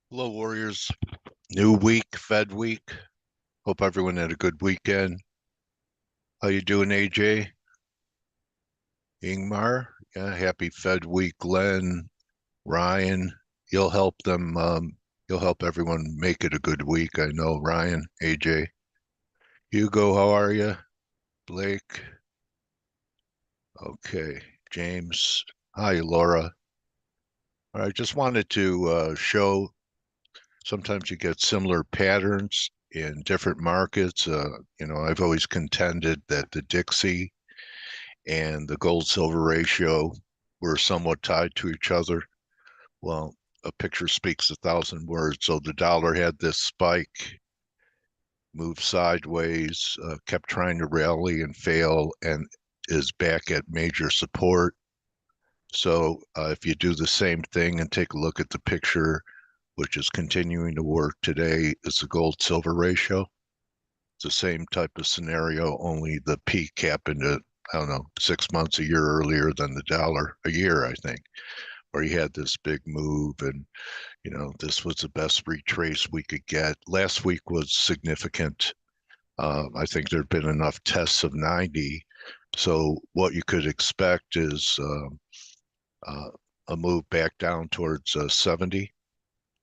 Hello, Warriors. New week, Fed week. Hope everyone had a good weekend. How you doing, AJ? Ingmar? Yeah, happy Fed week, Glenn, Ryan. You'll help them. You'll help everyone make it a good week. I know, Ryan, AJ. Hugo, how are you? Blake. Okay. James. Hi, Laura. I just wanted to show sometimes you get similar patterns in different markets. I've always contended that the Dixie and the gold silver ratio were somewhat tied to each other. Well, a picture speaks 1,000 words. So the dollar had this spike, moved sideways, kept trying to rally and fail, and is back at major support. So if you do the same thing and take a look at the picture, which is continuing to work today, is the gold silver ratio. It's the same type of scenario, only the peak happened at, I don't know, 6 months, a year earlier than the dollar, a year, I think, where you had this big move. And, this was the best retrace we could get. Last week was significant. I think there have been enough tests of 90. So what you could expect is a move back down towards 70,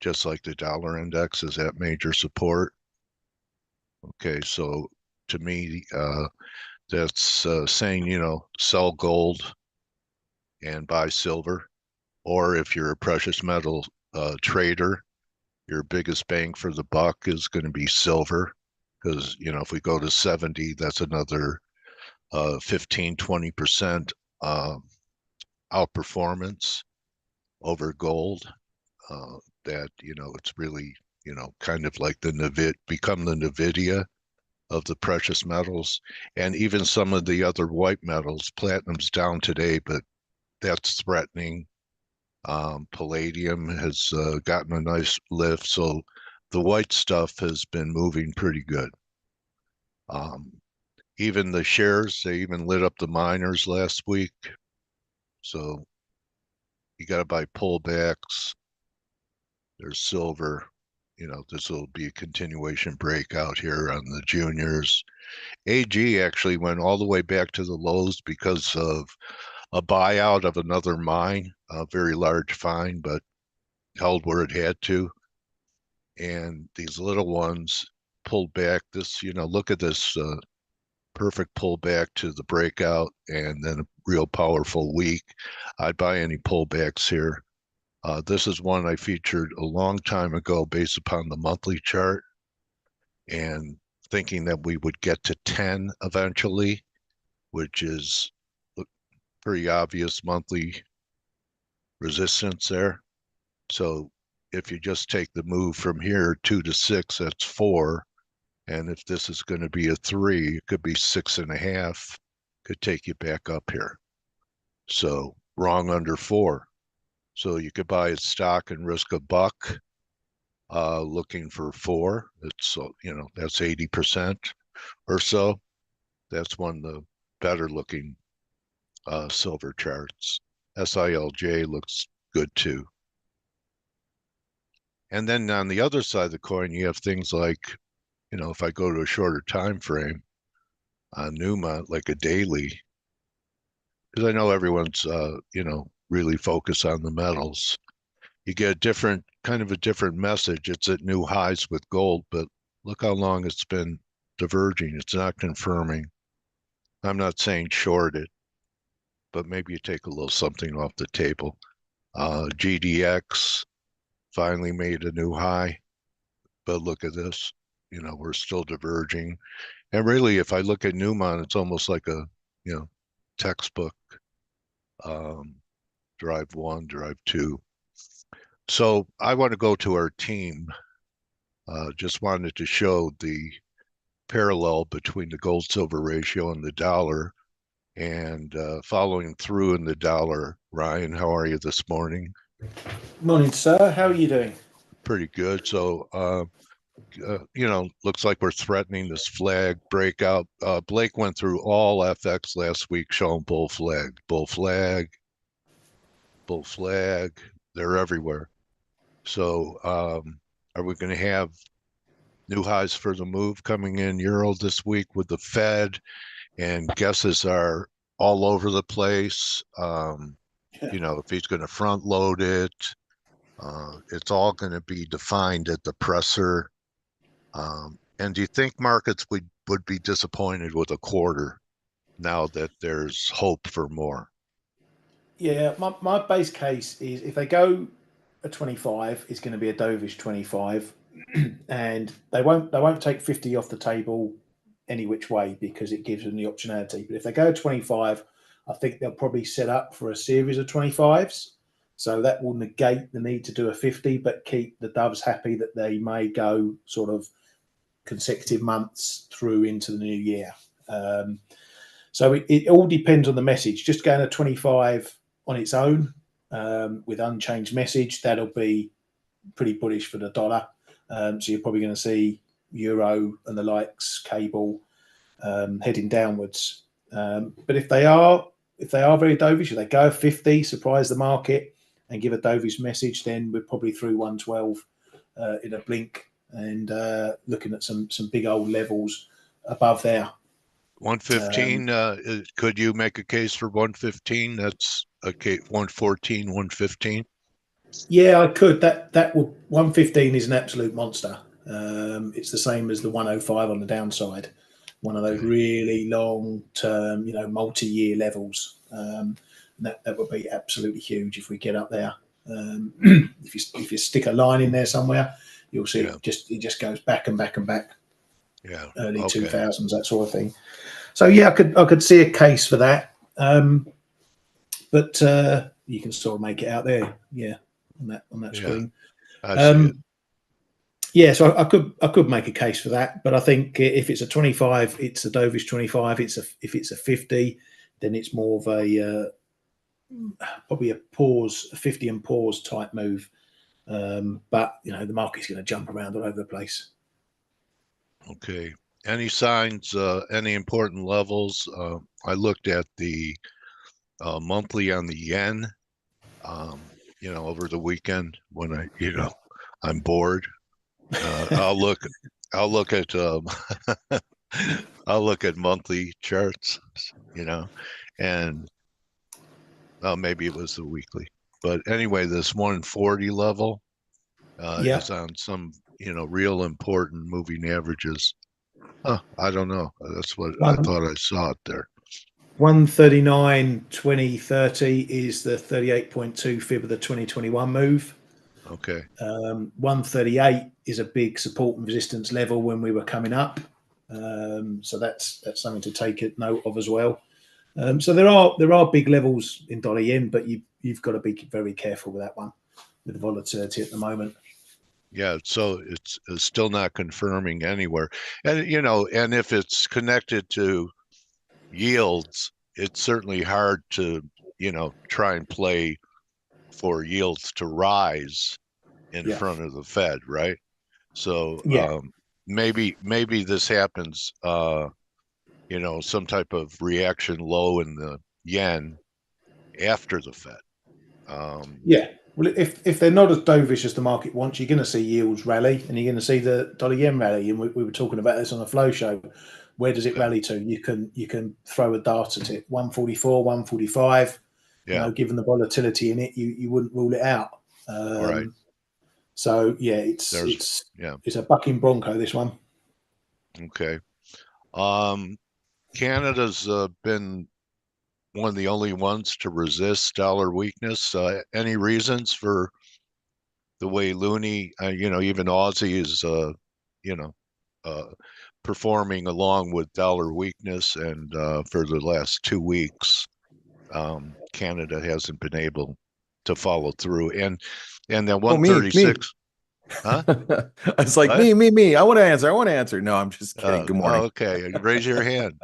just like the dollar index is at major support. Okay, so to me, that's saying, sell gold and buy silver. Or if you're a precious metal trader, your biggest bang for the buck is going to be silver. Because, if we go to 70, that's another 15, 20% outperformance over gold. That, it's really, kind of like become the NVIDIA of the precious metals, and even some of the other white metals. Platinum's down today, but that's threatening. Palladium has gotten a nice lift, so the white stuff has been moving pretty good. Even the shares, they even lit up the miners last week. So you got to buy pullbacks. There's silver. This will be a continuation breakout here on the juniors. AG actually went all the way back to the lows because of a buyout of another mine, a very large find, but held where it had to. And these little ones pulled back. Look at this perfect pullback to the breakout and then a real powerful week. I'd buy any pullbacks here. This is one I featured a long time ago based upon the monthly chart and thinking that we would get to 10 eventually, which is pretty obvious monthly resistance there. So if you just take the move from here, 2 to 6, that's 4. And if this is going to be a 3, it could be 6.5, could take you back up here. So wrong under 4. So you could buy a stock and risk a buck, looking for 4. It's, that's 80% or so. That's one of the better looking silver charts. SILJ looks good too. And then on the other side of the coin, you have things like, if I go to a shorter time frame on Numa, like a daily, because I know everyone's, really focused on the metals. You get a different message. It's at new highs with gold, but look how long it's been diverging. It's not confirming. I'm not saying short it, but maybe you take a little something off the table. GDX finally made a new high, but look at this. We're still diverging. And really, if I look at Newmont, it's almost like a, textbook, um, drive 1, drive 2. So I want to go to our team. Just wanted to show the parallel between the gold silver ratio and the dollar, and following through in the dollar. Ryan, how are you this morning? Morning, sir. How are you doing? Pretty good. So, looks like we're threatening this flag breakout. Blake went through all FX last week showing bull flag, bull flag, bull flag. They're everywhere. So are we going to have new highs for the move coming in Euro this week with the Fed? And guesses are all over the place. If he's going to front load it, it's all going to be defined at the presser. And do you think markets would be disappointed with a quarter now that there's hope for more? Yeah, my base case is if they go a 25, it's going to be a dovish 25, and they won't take 50 off the table any which way because it gives them the optionality. But if they go 25, I think they'll probably set up for a series of 25s. So that will negate the need to do a 50, but keep the doves happy that they may go sort of consecutive months through into the new year. So it all depends on the message. Just going to 25 on its own with unchanged message, that'll be pretty bullish for the dollar. So you're probably going to see euro and the likes, cable heading downwards. But if they are very dovish, if they go 50, surprise the market and give a dovish message, then we're probably through 112 in a blink and looking at some big old levels above there. 115, could you make a case for 115? That's okay, 114, 115. Yeah, I could. That would 115 is an absolute monster. It's the same as the 105 on the downside. One of those Okay. really long term, multi-year levels. That would be absolutely huge if we get up there. If you stick a line in there somewhere, you'll see Yeah. it just goes back and back and back. Yeah. Early Okay. 2000s, that sort of thing. So yeah, I could see a case for that. But you can sort of make it out there, yeah, on that Yeah. screen. I see it. Um, yeah, so I could make a case for that, but I think if it's a 25, it's a dovish 25. If it's a 50, then it's more of a probably a pause, a 50 and pause type move. But the market's going to jump around all over the place. Okay. Any signs, any important levels? I looked at the monthly on the yen, over the weekend when I'm bored. Uh, I'll look, I'll look at, I'll look at monthly charts, and maybe it was the weekly. But anyway, this 140 level Yeah, is on some, real important moving averages. Huh, I don't know. That's what I one thought I saw it there. 139 2030 is the 38.2 fib of the 2021 move. Okay. 138 is a big support and resistance level when we were coming up. So that's something to take note of as well. So there are big levels in dollar yen, but you've got to be very careful with that one with the volatility at the moment. Yeah, so it's still not confirming anywhere. And if it's connected to yields, it's certainly hard to, try and play for yields to rise in Yeah, front of the Fed, right? So yeah, maybe this happens, some type of reaction low in the yen after the Fed. yeah. Well, if they're not as dovish as the market wants, you're going to see yields rally, and you're going to see the dollar yen rally. And we were talking about this on the flow show. Where does it Okay. rally to? You can throw a dart at it. 144, 145. Yeah. Given the volatility in it, you wouldn't rule it out. All right. So yeah, There's yeah. it's a bucking bronco, this one. Okay. Um, Canada's been one of the only ones to resist dollar weakness. Any reasons for the way Loonie, even Aussie is, you know, uh, performing along with dollar weakness, and for the last 2 weeks, Canada hasn't been able to follow through. And then Oh, me. 136, huh? It's like What? me. I want to answer. I want to answer. No, I'm just kidding. Good morning. Okay. Raise your hand.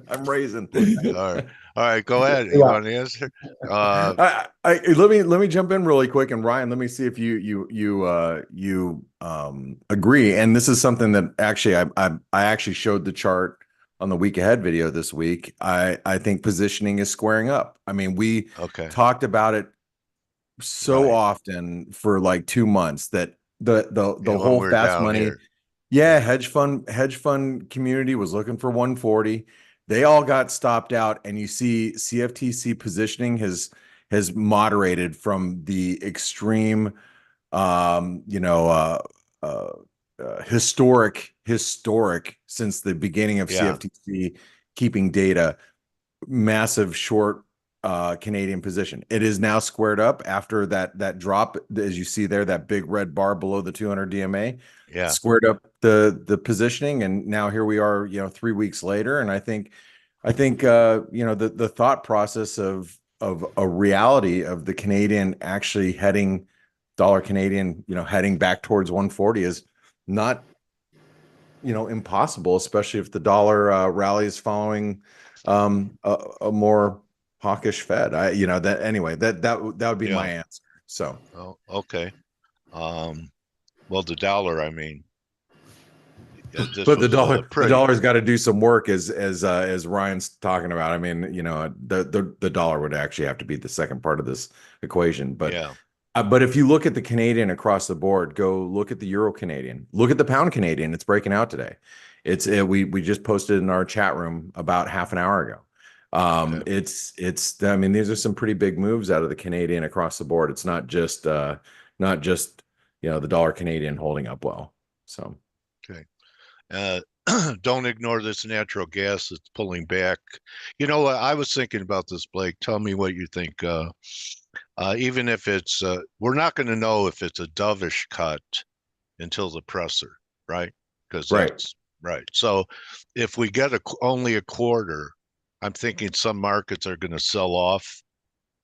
I'm raising. All right. All right. Go ahead. You Yeah. want to answer? Uh, Let me jump in really quick, and Ryan, let me see if you agree. And this is something that actually I actually showed the chart on the week ahead video this week. I think positioning is squaring up. I mean, we okay. talked about it so often for like 2 months that the when whole we're fast down money, here. yeah, hedge fund community was looking for 140. They all got stopped out, and you see CFTC positioning has moderated from the extreme, you know, historic since the beginning of Yeah. CFTC keeping data, massive short Canadian position. It is now squared up after that drop, as you see there, that big red bar below the 200 DMA. Yeah. Squared up the positioning, and now here we are, 3 weeks later. And I think the thought process of a reality of the Canadian actually dollar Canadian heading back towards 140 is not impossible, especially if the dollar rallies following a more hawkish Fed. That would be my answer. So, oh, okay. Well, the dollar, I mean, this but was the dollar's got to do some work, as Ryan's talking about. I mean, the dollar would actually have to be the second part of this equation. But if you look at the Canadian across the board, go look at the Euro Canadian, look at the pound Canadian. It's breaking out today. We just posted in our chat room about half an hour ago. I mean, these are some pretty big moves out of the Canadian across the board. It's not just the dollar Canadian holding up well. So, okay. Don't ignore this natural gas that's pulling back. You know what? I was thinking about this, Blake. Tell me what you think. Even if it's, we're not going to know if it's a dovish cut until the presser, right? Because that's right. So if we get only a quarter, I'm thinking some markets are going to sell off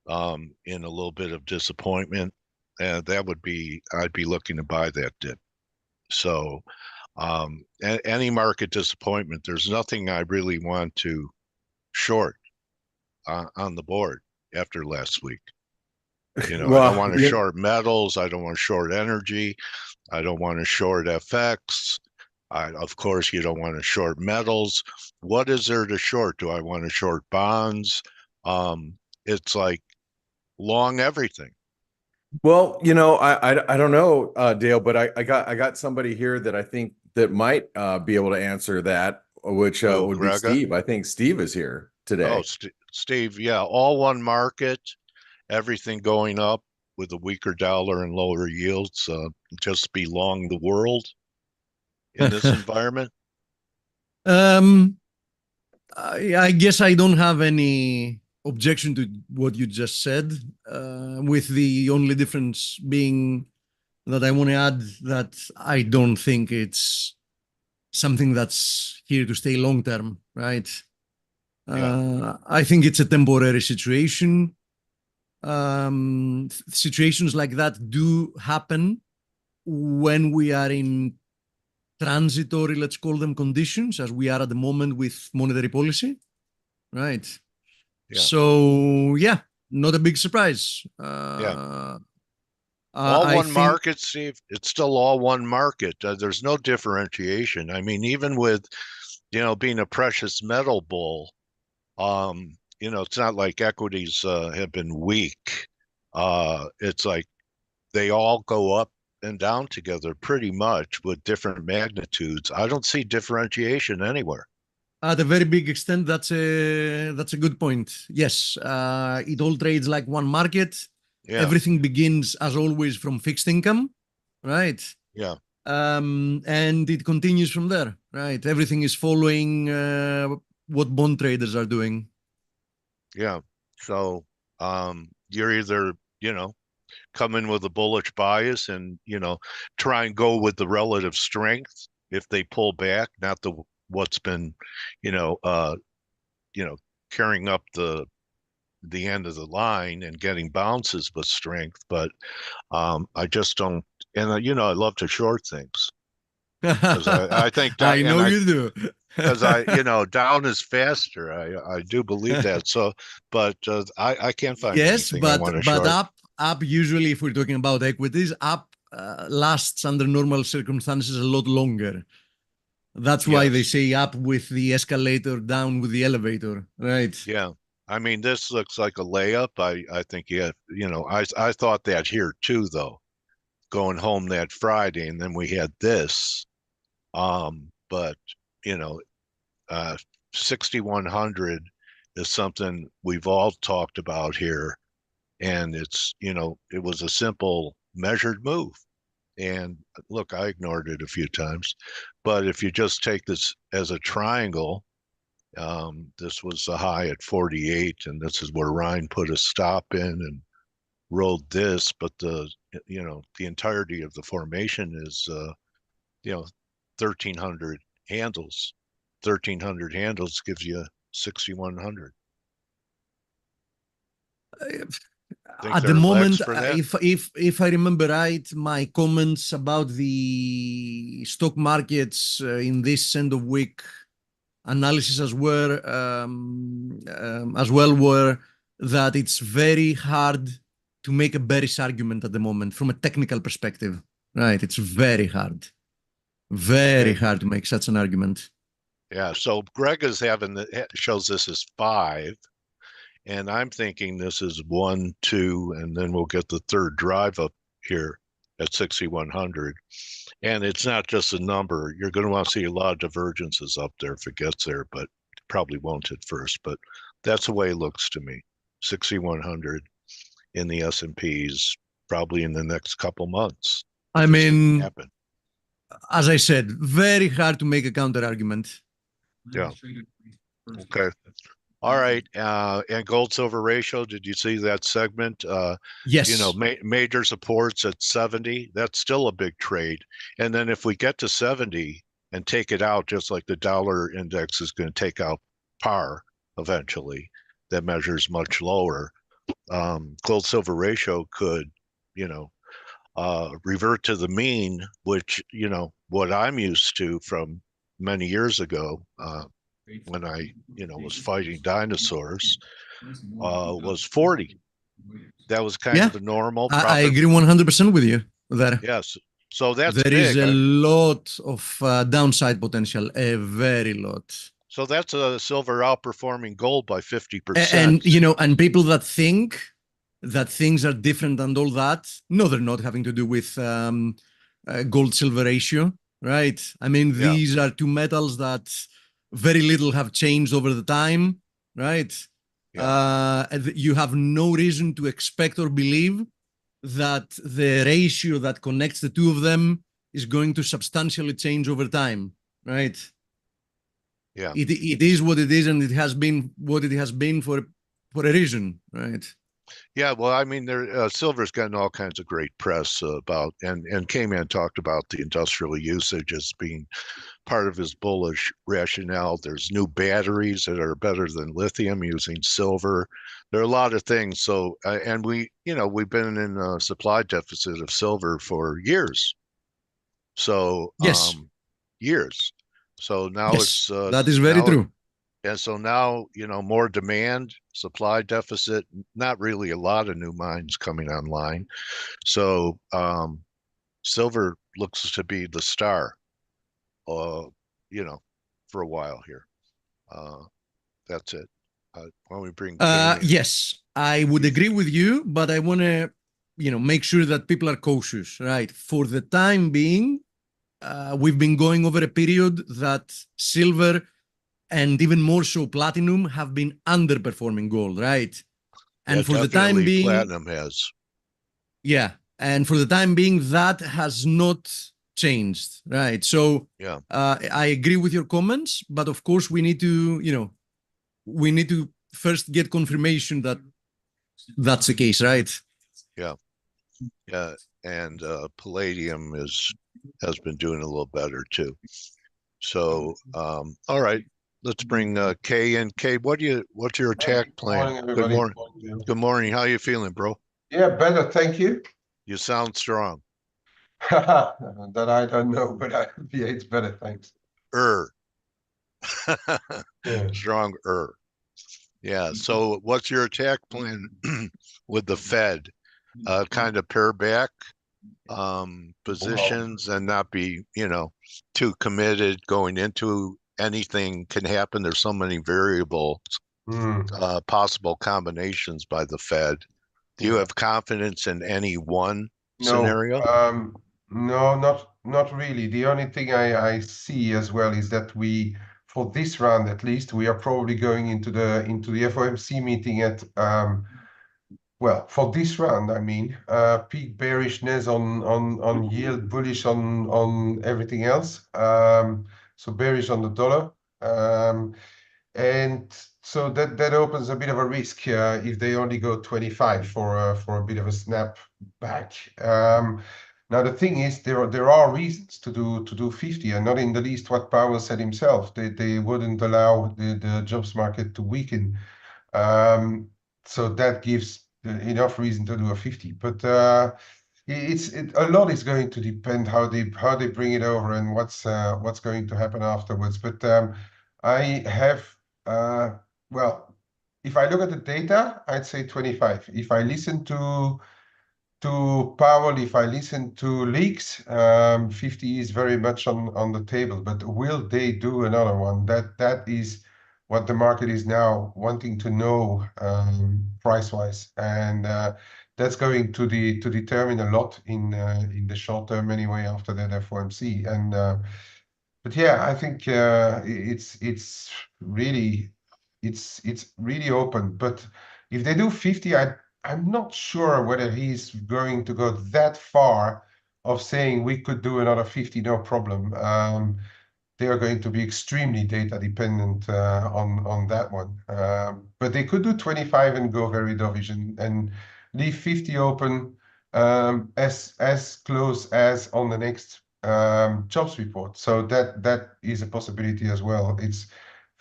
in a little bit of disappointment. And I'd be looking to buy that dip. So any market disappointment, there's nothing I really want to short on the board after last week. Well, I don't want to short metals. I don't want to short energy. I don't want to short FX. Of course, you don't want to short metals. What is there to short? Do I want to short bonds? It's like long everything. Well, I don't know, Dale, but I got somebody here that I think that might be able to answer that, which would be Steve. I think Steve is here today. Oh, Steve, yeah, all one market, everything going up with a weaker dollar and lower yields. Just be long the world in this environment. I guess I don't have any objection to what you just said, with the only difference being that I want to add that I don't think it's something that's here to stay long term, right? I think it's a temporary situation. Situations like that do happen when we are in transitory, let's call them, conditions, as we are at the moment with monetary policy, right? So, not a big surprise. All one market, Steve. It's still all one market. There's no differentiation. I mean, even with, being a precious metal bull, it's not like equities have been weak. It's like they all go up and down together pretty much with different magnitudes. I don't see differentiation anywhere. At a very big extent, that's a good point. Yes, it all trades like one market. Yeah. Everything begins, as always, from fixed income, right? Yeah. And it continues from there, right? Everything is following what bond traders are doing. Yeah. So you're either, come in with a bullish bias and, try and go with the relative strength if they pull back, not what's been, carrying up the end of the line and getting bounces with strength. But I just don't, and I love to short things. Because I think I know you do. Because down is faster. I do believe that. So, but I can't find anything I want to short. But up usually, if we're talking about equities, up lasts under normal circumstances a lot longer. That's why they say up with the escalator, down with the elevator, right? Yeah, I mean, this looks like a layup. I think I thought that here too, though, going home that Friday, and then we had this. But you know, 6,100 is something we've all talked about here, and it was a simple measured move. And look, I ignored it a few times, but if you just take this as a triangle, this was the high at 48, and this is where Ryan put a stop in and rode this. But the entirety of the formation is 1,300 handles. 1,300 handles gives you 6,100. At the moment, if I remember right, my comments about the stock markets in this end of week analysis as well were that it's very hard to make a bearish argument at the moment from a technical perspective, right? It's very hard to make such an argument. Yeah. So Greg is shows this as 5. And I'm thinking this is 1, 2, and then we'll get the third drive up here at 6,100. And it's not just a number. You're going to want to see a lot of divergences up there if it gets there, but probably won't at first. But that's the way it looks to me. 6,100 in the S&Ps probably in the next couple months. I mean, as I said, very hard to make a counter argument. Yeah. Okay. All right. And gold silver ratio, did you see that segment? Yes. Major supports at 70. That's still a big trade. And then if we get to 70 and take it out, just like the dollar index is going to take out par eventually, that measures much lower. Gold silver ratio could, revert to the mean, which, what I'm used to from many years ago, when I, was fighting dinosaurs, was 40. That was kind of the normal. I agree 100% with you there. Yes. So that's there big. Is a lot of downside potential, a very lot. So that's a silver outperforming gold by 50%. And people that think that things are different and all that, no, they're not having to do with gold silver ratio, right? I mean, these are two metals that very little have changed over the time, right? Yeah. You have no reason to expect or believe that the ratio that connects the two of them is going to substantially change over time, right? Yeah. It is what it is, and it has been what it has been for a reason, right? Yeah, well, I mean, silver's gotten all kinds of great press about, and K-Man talked about the industrial usage as being part of his bullish rationale. There's new batteries that are better than lithium using silver. There are a lot of things. So, and we've been in a supply deficit of silver for years. So, yes, years. So now yes, that is very true. And so now, more demand, supply deficit, not really a lot of new mines coming online. So silver looks to be the star, for a while here. That's it. Why don't we bring yes, I would agree with you, but I want to, make sure that people are cautious, right? For the time being, we've been going over a period that silver and even more so platinum have been underperforming gold, right? And for the time being, platinum has. Yeah, and for the time being, that has not changed, right? So yeah, I agree with your comments, but of course we need to, we need to first get confirmation that that's the case, right? Yeah, yeah, and palladium has been doing a little better too. So, all right. Let's bring Kay in. Kay, what's your attack plan? Good morning. Good morning. How you feeling, bro? Yeah, better. Thank you. You sound strong. That I don't know, but yeah, it's better. Thanks. Yeah. Stronger. Yeah. So what's your attack plan with the Fed? Kind of pare back positions and not be, too committed going into anything can happen. There's so many variables possible combinations by the Fed. Do you Yeah. have confidence in any one No, scenario? no, not really. The only thing I see as well is that we, for this round at least, we are probably going into the FOMC meeting at well, for this round, I mean, peak bearishness on yield, bullish on everything else. So bearish on the dollar. And so that opens a bit of a risk if they only go 25 for a bit of a snap back. Now the thing is, there are reasons to do 50, and not in the least what Powell said himself. They wouldn't allow the jobs market to weaken. So that gives enough reason to do a 50. But a lot is going to depend how they bring it over and what's going to happen afterwards. But I have well, if I look at the data, I'd say 25. If I listen to Powell, if I listen to leaks, 50 is very much on the table. But will they do another one? That is what the market is now wanting to know, price-wise, and that's going to determine a lot in the short term anyway after that FOMC. And but yeah, I think it's really open. But if they do 50, I'm not sure whether he's going to go that far of saying we could do another 50, no problem. They are going to be extremely data dependent on that one. But they could do 25 and go very dovish and leave 50 open as close as on the next jobs report. So that is a possibility as well. It's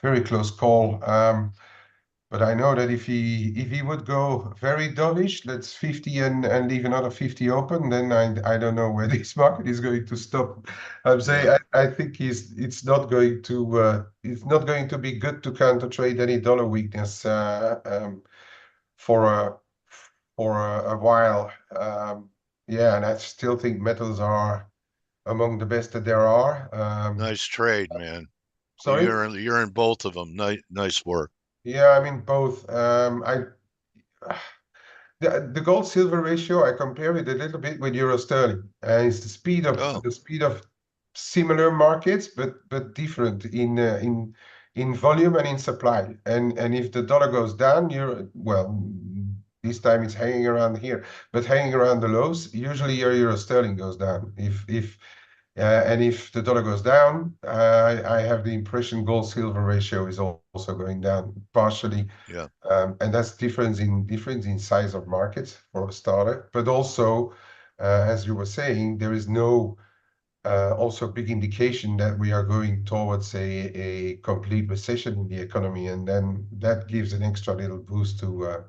very close call. But I know that if he would go very dovish, that's 50 and leave another 50 open, then I don't know where this market is going to stop. I'm saying I think it's not going to be good to counter trade any dollar weakness for a while. Yeah, and I still think metals are among the best that there are. Nice trade, man. Sorry? You're in both of them. Nice work. Yeah, I mean both. The gold silver ratio, I compare it a little bit with euro sterling, and it's the speed of similar markets, but different in volume and in supply. And if the dollar goes down, this time it's hanging around here, but hanging around the lows. Usually your euro sterling goes down. And if the dollar goes down, I have the impression gold silver ratio is also going down partially. Yeah. And that's difference in size of markets for a starter, but also, as you were saying, there is no also big indication that we are going towards a complete recession in the economy, and then that gives an extra little boost to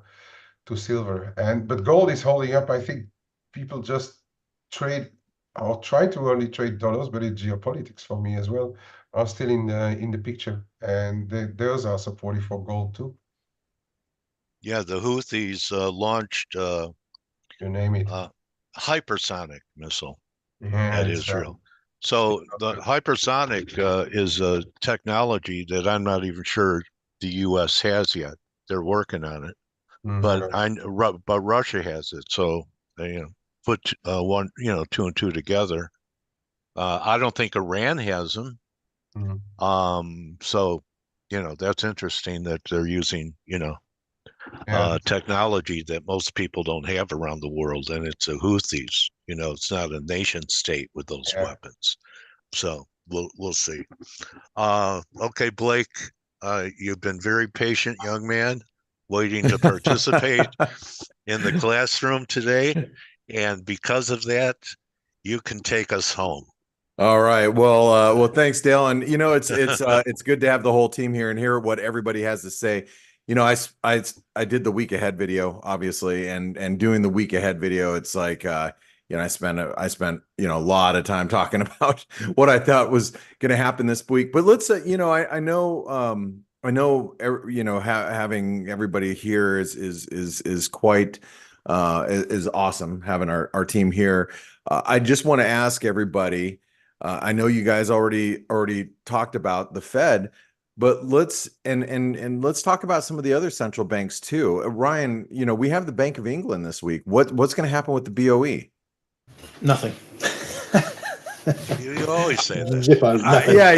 silver. But gold is holding up. I think people just trade or try to only trade dollars, but it's geopolitics for me as well are still in the picture, and those are supportive for gold too. Yeah, the Houthis launched You name it. hypersonic missile Yeah, at it's Israel. So the hypersonic is a technology that I'm not even sure the U.S. has yet. They're working on it, but Russia has it. So they put two and two together. I don't think Iran has them. So that's interesting that they're using technology that most people don't have around the world, and it's the Houthis. It's not a nation state with those weapons. So we'll see. Okay, Blake, you've been very patient, young man, waiting to participate in the classroom today, and because of that, you can take us home. All right. Well, thanks, Dale. And it's good to have the whole team here and hear what everybody has to say. I did the week ahead video, obviously, and doing the week ahead video, it's like I spent a lot of time talking about what I thought was going to happen this week. But let's I know having everybody here is quite is awesome having our team here. I just want to ask everybody. I know you guys already talked about the Fed. But let's let's talk about some of the other central banks too. Ryan, you know, we have the Bank of England this week. What's going to happen with the BOE? Nothing. You always say that. Zippo, nothing. Yeah,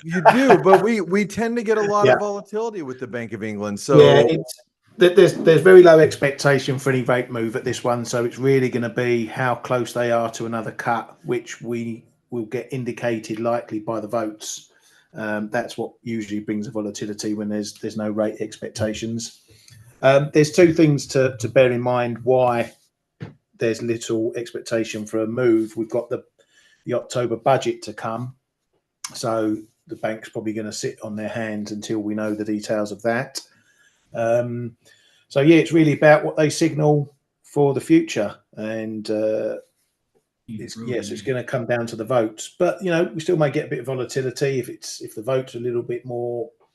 you do, but we tend to get a lot Yeah. of volatility with the Bank of England. So Yeah, there's very low expectation for any rate move at this one, so it's really going to be how close they are to another cut, which we will get indicated likely by the votes. That's what usually brings the volatility when there's no rate expectations. There's two things to bear in mind why there's little expectation for a move. We've got the October budget to come, so the bank's probably going to sit on their hands until we know the details of that. So yeah, it's really about what they signal for the future, and it's going to come down to the votes. But you know, we still may get a bit of volatility if the votes are a little bit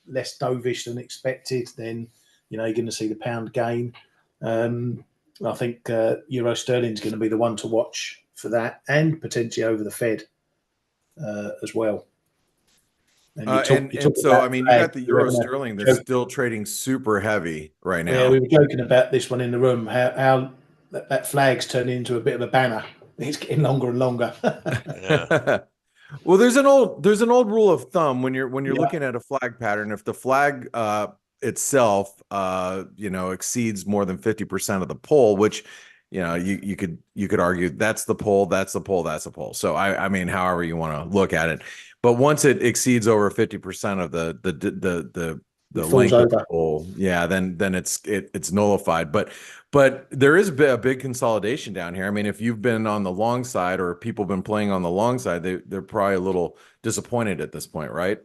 less dovish than expected. Then you know you're going to see the pound gain. I think Euro Sterling is going to be the one to watch for that, and potentially over the Fed as well. so I mean, you got the Euro Sterling that's still trading super heavy right now. Yeah, we were joking about this one in the room. How that flag's turned into a bit of a banner. It's getting longer and longer. Yeah. Well, there's an old rule of thumb when you're looking at a flag pattern. If the flag itself you know, exceeds more than 50% of the pole, which you know you could argue that's the pole, that's the pole, that's the pole. So I mean, however you want to look at it. But once it exceeds over 50% of the length of the pole, yeah, then it's nullified. But there is a big consolidation down here. I mean, if you've been on the long side or people have been playing on the long side, they're probably a little disappointed at this point, right?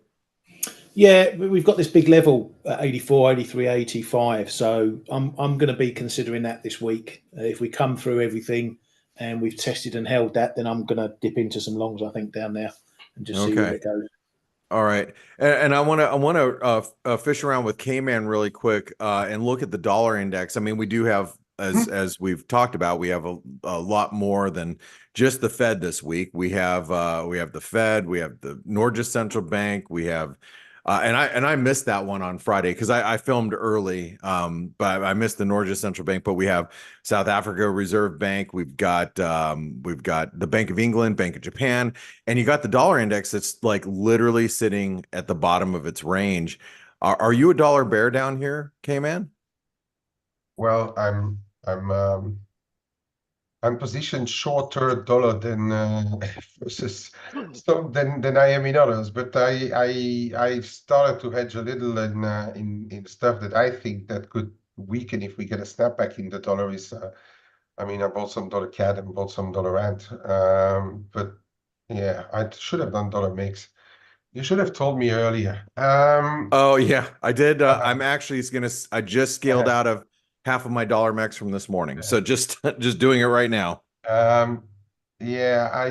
Yeah, we've got this big level at 84, 83, 85. So I'm going to be considering that this week. If we come through everything and we've tested and held that, then I'm going to dip into some longs, I think, down there and just see where it goes. All right, and I want to fish around with K-Man really quick and look at the dollar index. I mean, we do have, as we've talked about, we have a lot more than just the Fed this week. We have the Fed, we have the Norges Central Bank, we have. And I missed that one on Friday because I filmed early, but I missed the Norges Central Bank. But we have South Africa Reserve Bank, we've got the Bank of England, Bank of Japan, and you got the dollar index that's like literally sitting at the bottom of its range. Are you a dollar bear down here, K-Man? Well, I'm positioned shorter dollar than versus than I am in others, but I've started to hedge a little in stuff that I think that could weaken if we get a snapback in the dollar. I mean, I bought some dollar CAD and bought some dollar rand, but yeah, I should have done dollar mix. You should have told me earlier. Oh yeah, I did. I'm actually I just scaled out of half of my dollar max from this morning. So just doing it right now. Yeah,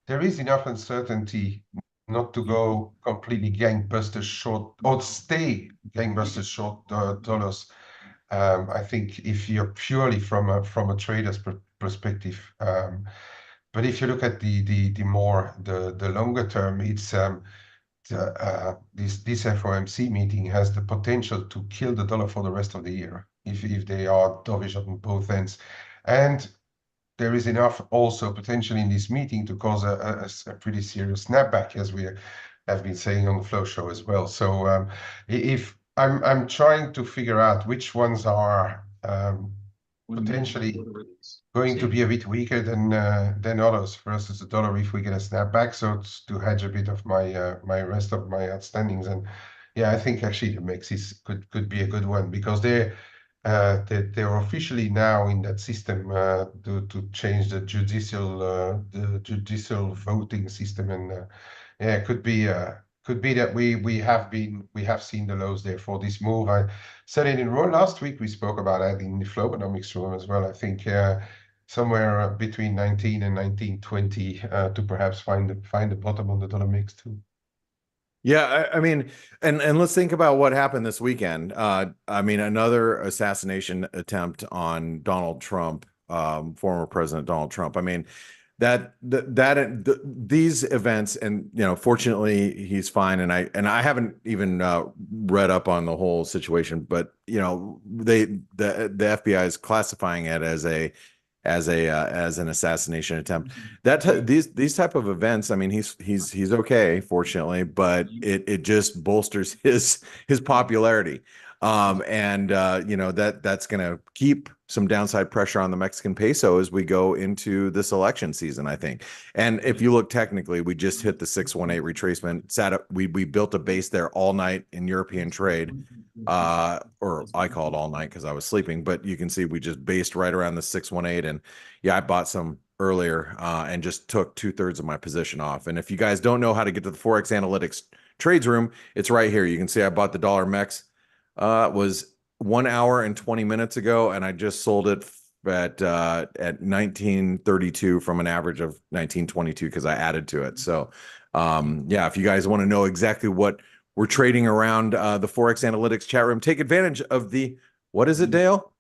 there is enough uncertainty not to go completely gangbusters short or stay gangbusters short dollars. I think if you're purely from a trader's perspective, but if you look at the longer term, it's this FOMC meeting has the potential to kill the dollar for the rest of the year if they are dovish on both ends, and there is enough also potentially in this meeting to cause a pretty serious snapback, as we have been saying on the flow show as well. So if I'm trying to figure out which ones are potentially going to be a bit weaker than others versus the dollar if we get a snapback. So it's to hedge a bit of my my rest of my outstandings. And yeah, I think actually the mix could be a good one because they're officially now in that system to change the judicial voting system, and yeah, it could be that we have seen the lows there for this move. I said it in last week. We spoke about that in the Flowbonomics room as well. I think somewhere between 19 and 1920 to perhaps find the bottom on the dollar mix too. Yeah, I mean, and let's think about what happened this weekend. I mean, another assassination attempt on Donald Trump, former President Donald Trump. I mean, these events, and fortunately he's fine, and I haven't even read up on the whole situation, but the FBI is classifying it as an assassination attempt. These type of events, I mean, he's okay, fortunately, but it just bolsters his popularity. That's going to keep some downside pressure on the Mexican peso as we go into this election season, I think. And if you look technically, we just hit the 618 retracement. We built a base there all night in European trade, or I called all night because I was sleeping. But you can see we just based right around the 618, and yeah, I bought some earlier and just took 2/3 of my position off. And if you guys don't know how to get to the ForexAnalytix trades room, it's right here. You can see I bought the dollar mex. Was 1 hour and 20 minutes ago, and I just sold it at 1932 from an average of 1922 because I added to it. So yeah, if you guys want to know exactly what we're trading around the ForexAnalytix chat room, take advantage of the, what is it, Dale?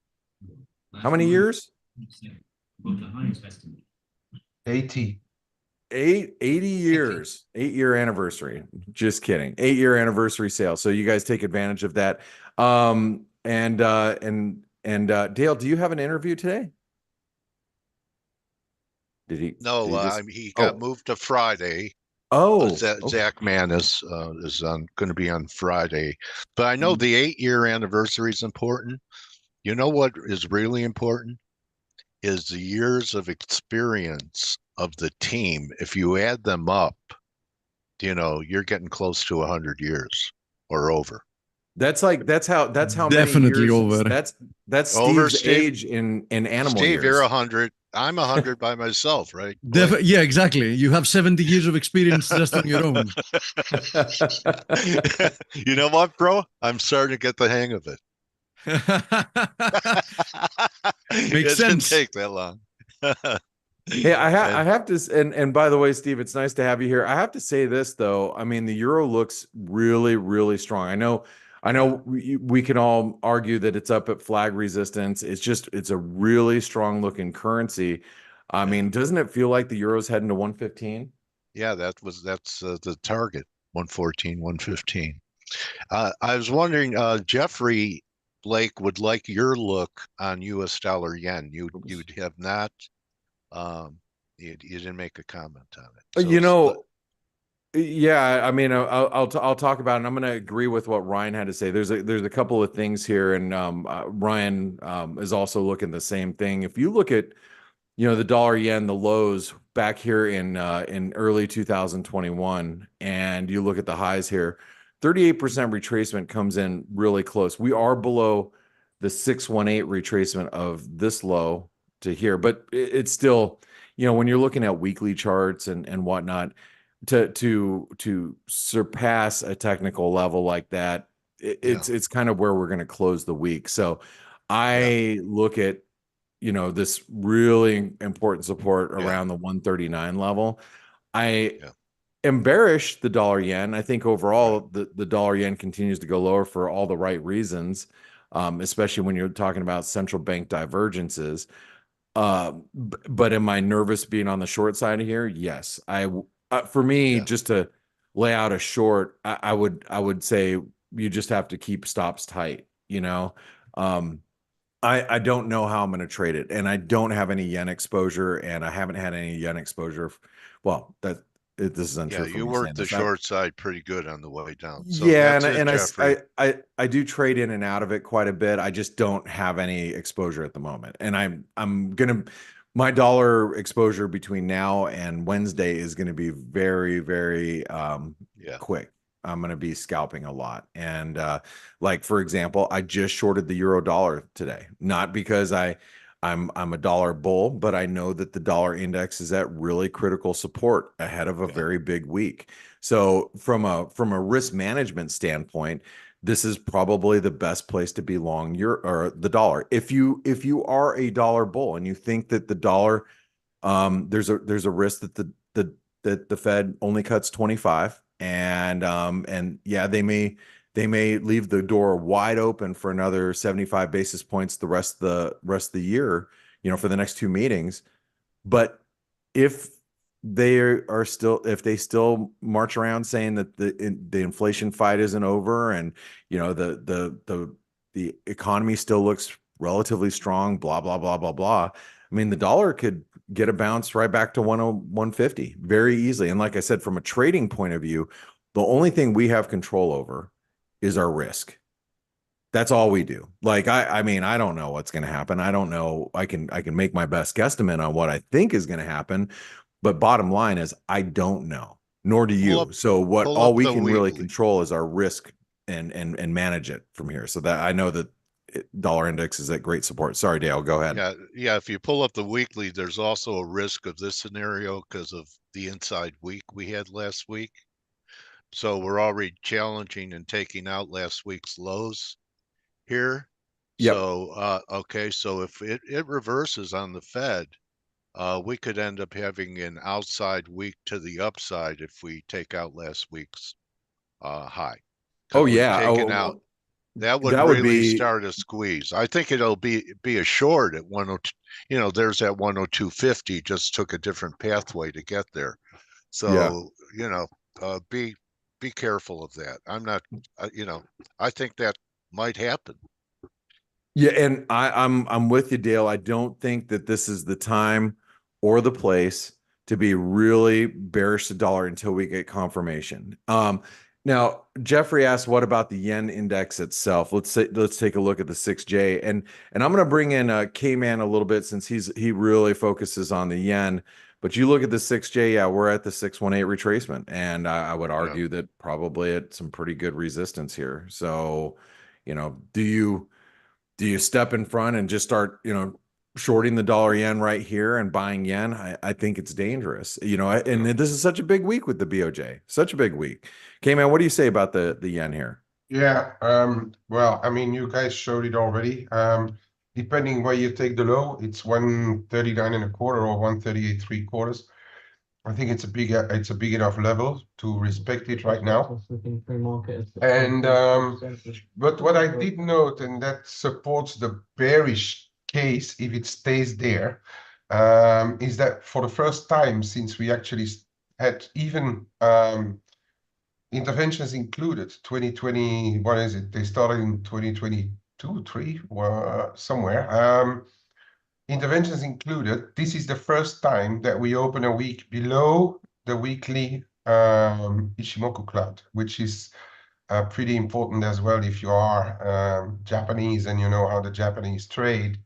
How many years? 80. 80 years, 8-year anniversary. Just kidding. 8-year anniversary sale. So you guys take advantage of that. Dale, do you have an interview today? Did he? No, did he just- he got moved to Friday. Oh, Zach Mann is going to be on Friday, but I know the 8-year anniversary is important. You know what is really important is the years of experience of the team. If you add them up, you're getting close to 100 years or over. that's how Definitely many years. over. That's Over, Steve's Steve. age in animal Steve, years. you're 100. I'm 100 by myself, right? Yeah, exactly. You have 70 years of experience just on your own. You know what, bro? I'm starting to get the hang of it. Makes It didn't sense. take that long. Hey, I have to, and by the way, Steve, it's nice to have you here. I have to say this though. I mean, the euro looks really, really strong. I know we can all argue that it's up at flag resistance. It's a really strong looking currency. I mean, doesn't it feel like the euro's heading to 115? Yeah, that's the target, 114, 115. I was wondering, Jeffrey Blake would like your look on U.S. dollar yen. You'd have not. You didn't make a comment on it. So Yeah, I mean, I'll talk about it. And I'm going to agree with what Ryan had to say. There's a couple of things here, and Ryan is also looking the same thing. If you look at the dollar yen, the lows back here in early 2021, and you look at the highs here, 38% retracement comes in really close. We are below the 618 retracement of this low to here, but it's still, when you're looking at weekly charts and whatnot, to surpass a technical level like that, it's kind of where we're going to close the week. So I look at this really important support around the 139 level. I am bearish the dollar yen. I think overall the dollar yen continues to go lower for all the right reasons, especially when you're talking about central bank divergences. But am I nervous being on the short side of here? Yes. For me, just to lay out a short, I would say you just have to keep stops tight. I don't know how I'm going to trade it, and I don't have any yen exposure, and I haven't had any yen exposure. Well, this is untrue. You worked the short side pretty good on the way down. So I do trade in and out of it quite a bit. I just don't have any exposure at the moment, and my dollar exposure between now and Wednesday is going to be very, very quick. I'm going to be scalping a lot. And like, for example, I just shorted the euro dollar today, not because I'm a dollar bull, but I know that the dollar index is at really critical support ahead of a very big week. So from a risk management standpoint, this is probably the best place to be long the dollar. If you are a dollar bull and you think that the dollar, there's a risk that the Fed only cuts 25, and yeah, they may leave the door wide open for another 75 basis points the rest of the year, for the next 2 meetings. But if if they still march around saying that the inflation fight isn't over, and the economy still looks relatively strong, blah blah blah blah blah. I mean, the dollar could get a bounce right back to 150 very easily. And like I said, from a trading point of view, the only thing we have control over is our risk. That's all we do. Like, I mean, I don't know what's going to happen. I don't know. I can make my best guesstimate on what I think is going to happen. But bottom line is, I don't know, nor do you. So all we can really control is our risk and manage it from here. So that I know that dollar index is at great support. Sorry, Dale, go ahead. Yeah. If you pull up the weekly, there's also a risk of this scenario because of the inside week we had last week. So we're already challenging and taking out last week's lows here. Yep. So, okay. So if it reverses on the Fed, we could end up having an outside week to the upside if we take out last week's high. Oh yeah, out. That would really start a squeeze. I think it'll be a short at 102. There's that 102.50. Just took a different pathway to get there. So be careful of that. I'm not. I think that might happen. Yeah, and I'm with you, Dale. I don't think that this is the time or the place to be really bearish the dollar until we get confirmation. Now, Jeffrey asked, what about the yen index itself? Let's take a look at the 6J, and I'm going to bring in K-Man a little bit since he really focuses on the yen. But you look at the 6J, yeah, we're at the 618 retracement, and I would argue that probably at some pretty good resistance here. So, do you step in front and just start, shorting the dollar yen right here and buying yen? I think it's dangerous, and this is such a big week with the BOJ, such a big week. Okay, man, what do you say about the yen here? Yeah, well, I mean, you guys showed it already. Depending where you take the low, it's 139 and a quarter or 138 3/4. I think it's a big enough level to respect it right now. And but what I did note, and that supports the bearish case if it stays there, is that for the first time since we actually had even interventions included, 2020, what is it? They started in 2022, 3, somewhere. Interventions included, this is the first time that we open a week below the weekly Ichimoku cloud, which is pretty important as well if you are Japanese and you know how the Japanese trade.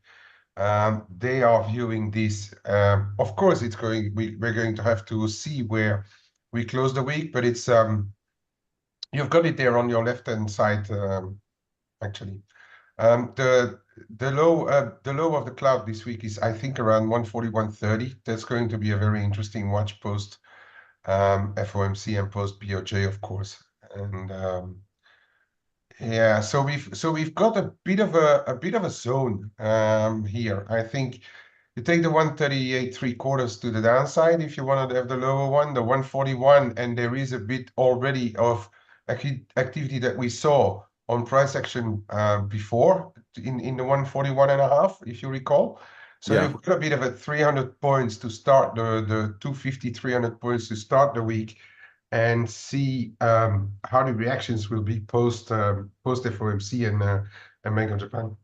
They are viewing this. Of course, we're going to have to see where we close the week, but it's you've got it there on your left-hand side, actually. The low of the cloud this week is, I think, around 141.30. That's going to be a very interesting watch post FOMC and post BOJ, of course. And yeah, so we've got a bit of a zone here. I think you take the 138 3/4 to the downside if you want to have the lower one, the 141, and there is a bit already of activity that we saw on price action before in the 141.5, if you recall. So you've got a bit of a 300 points to start the 250, 300 points to start the week, and see how the reactions will be post FOMC and Bank of Japan.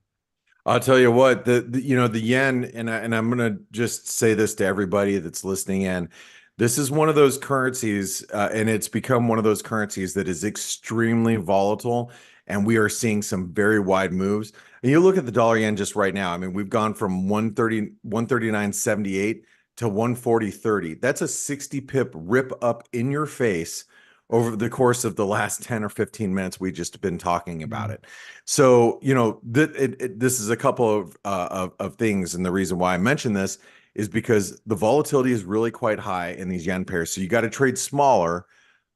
I'll tell you what, the yen, and I'm gonna just say this to everybody that's listening in. This is one of those currencies, and it's become one of those currencies that is extremely volatile, and we are seeing some very wide moves. And you look at the dollar yen just right now. I mean, we've gone from 139.78 to 140.30. That's a 60 pip rip up in your face over the course of the last 10 or 15 minutes we just been talking about it. So, this is a couple of things, and the reason why I mention this is because the volatility is really quite high in these yen pairs. So you got to trade smaller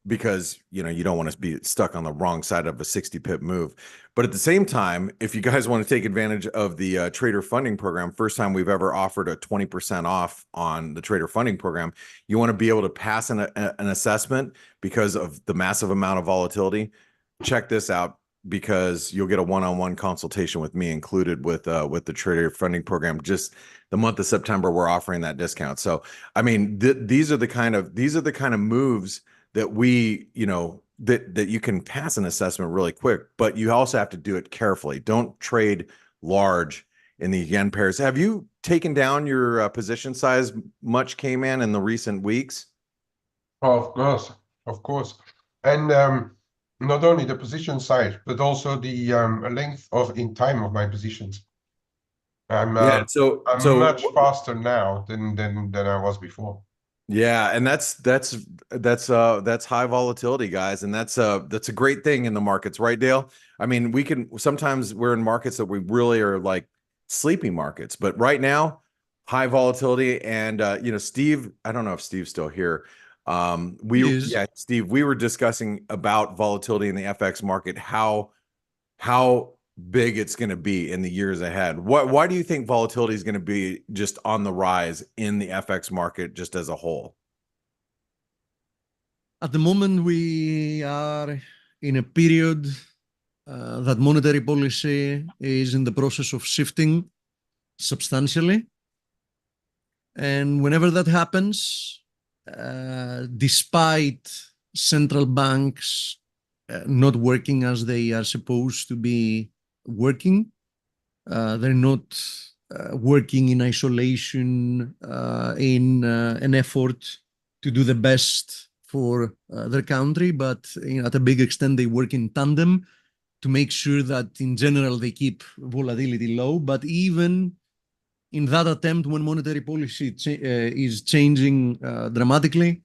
because, you don't want to be stuck on the wrong side of a 60 pip move. But at the same time, if you guys want to take advantage of the trader funding program, first time we've ever offered a 20% off on the trader funding program, you want to be able to pass an assessment because of the massive amount of volatility. Check this out. because you'll get a one-on-one consultation with me included with the trader funding program. Just the month of September, we're offering that discount. So, I mean, these are the kind of moves that we, you know, that you can pass an assessment really quick, but you also have to do it carefully. Don't trade large in the yen pairs. Have you taken down your position size much, K-Man, in the recent weeks? Oh, of course. And not only the position size, but also the length in time of my positions. I'm much faster now than I was before. Yeah, and that's high volatility, guys, and that's a great thing in the markets, right, Dale? I mean, sometimes we're in markets that we really are like sleepy markets, but right now, high volatility. And you know, Steve, I don't know if Steve's still here. Steve, we were discussing about volatility in the FX market, how big it's going to be in the years ahead. Why do you think volatility is going to be just on the rise in the FX market just as a whole? At the moment, we are in a period that monetary policy is in the process of shifting substantially. And whenever that happens, despite central banks not working as they are supposed to be working, they're not working in isolation in an effort to do the best for their country, but at a big extent they work in tandem to make sure that in general they keep volatility low. But even in that attempt, when monetary policy is changing dramatically,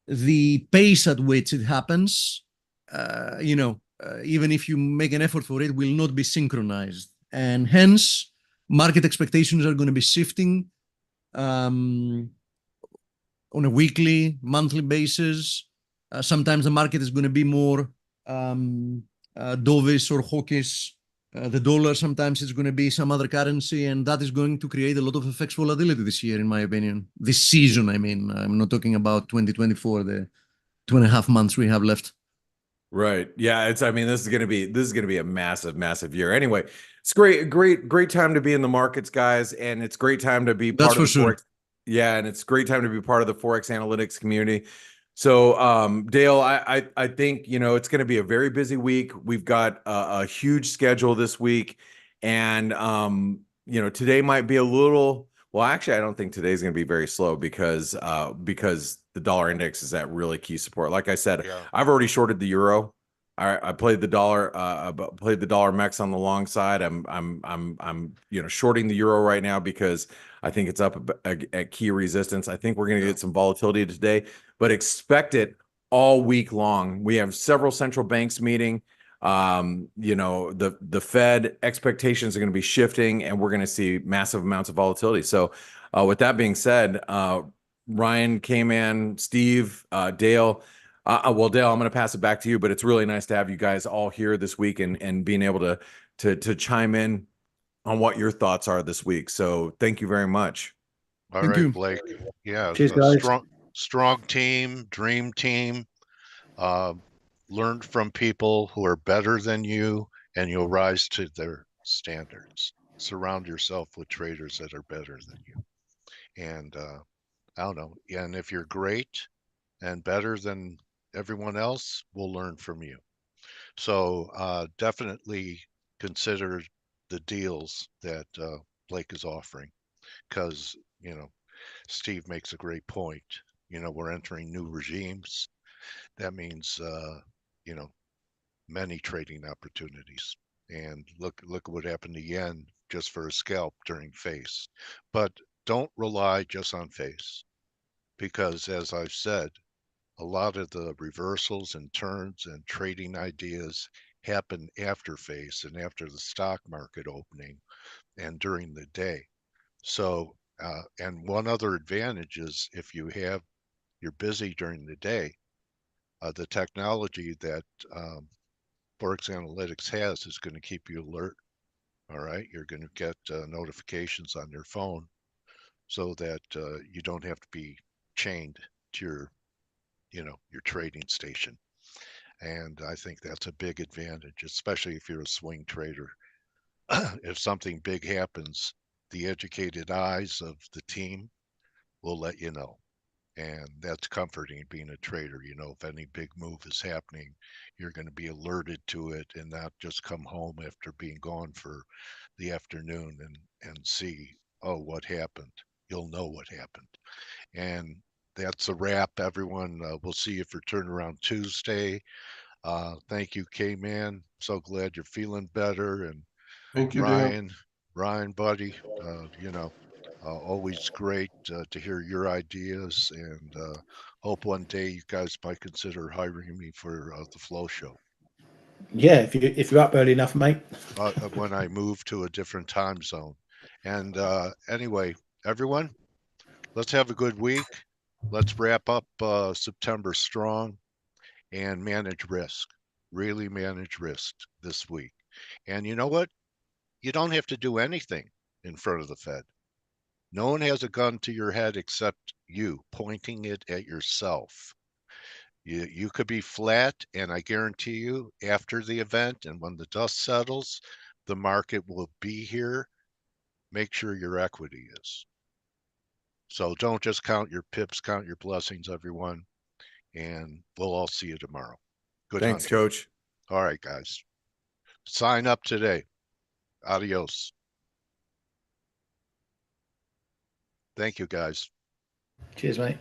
the pace at which it happens, even if you make an effort for it, will not be synchronized. And hence, market expectations are going to be shifting on a weekly, monthly basis. Sometimes the market is going to be more dovish or hawkish. The dollar sometimes is going to be some other currency, and that is going to create a lot of FX volatility this year, in my opinion. This season, I mean. I'm not talking about 2024, the 2.5 months we have left. Right. Yeah. This is going to be a massive year. Anyway, it's great time to be in the markets, guys. And it's great time to be part of the Forex. Yeah. And it's a great time to be part of the ForexAnalytix community. So, Dale, I think, it's going to be a very busy week. We've got a huge schedule this week, and, today might be a little, well, actually, I don't think today's going to be very slow because the dollar index is at really key support. Like I said, yeah. I've already shorted the euro. I played the dollar mex on the long side. I'm shorting the euro right now because I think it's up at key resistance. I think we're going to get some volatility today, but expect it all week long. We have several central banks meeting. The Fed expectations are going to be shifting, and we're going to see massive amounts of volatility. So, with that being said, Ryan, K-Man, Steve, Dale. Well, Dale, I'm going to pass it back to you, but it's really nice to have you guys all here this week and being able to chime in on what your thoughts are this week. So thank you very much. All right, Blake. Yeah, cheers, guys. Strong team, dream team. Learn from people who are better than you, and you'll rise to their standards. Surround yourself with traders that are better than you. And I don't know. And if you're great and better than everyone else, we'll learn from you. So definitely consider the deals that Blake is offering, because, Steve makes a great point. We're entering new regimes. That means, many trading opportunities. And look at what happened to yen just for a scalp during F.A.C.E. But don't rely just on F.A.C.E, because as I've said, a lot of the reversals and turns and trading ideas happen after F.A.C.E and after the stock market opening and during the day. So, and one other advantage is if you're busy during the day, the technology that ForexAnalytix has is going to keep you alert. All right, you're going to get notifications on your phone so that you don't have to be chained to your trading station. And I think that's a big advantage, especially if you're a swing trader. If something big happens, the educated eyes of the team will let you know. And that's comforting being a trader. You know, if any big move is happening, you're going to be alerted to it and not just come home after being gone for the afternoon and see, oh, what happened. You'll know what happened. And that's a wrap, everyone. We'll see you for Turnaround Tuesday. Thank you, K-Man. So glad you're feeling better. And Thank you, Dale. Ryan, buddy, always great to hear your ideas, and hope one day you guys might consider hiring me for the Flow Show. Yeah, if you're up early enough, mate. When I move to a different time zone. And anyway, everyone, let's have a good week. Let's wrap up September strong and manage risk. Really manage risk this week. And you know what? You don't have to do anything in front of the Fed. No one has a gun to your head except you, pointing it at yourself. You could be flat, and I guarantee you, after the event and when the dust settles, the market will be here. Make sure your equity is. So don't just count your pips, count your blessings, everyone. And we'll all see you tomorrow. Good Thanks, hunting. Coach. All right, guys. Sign up today. Adios. Thank you, guys. Cheers, mate.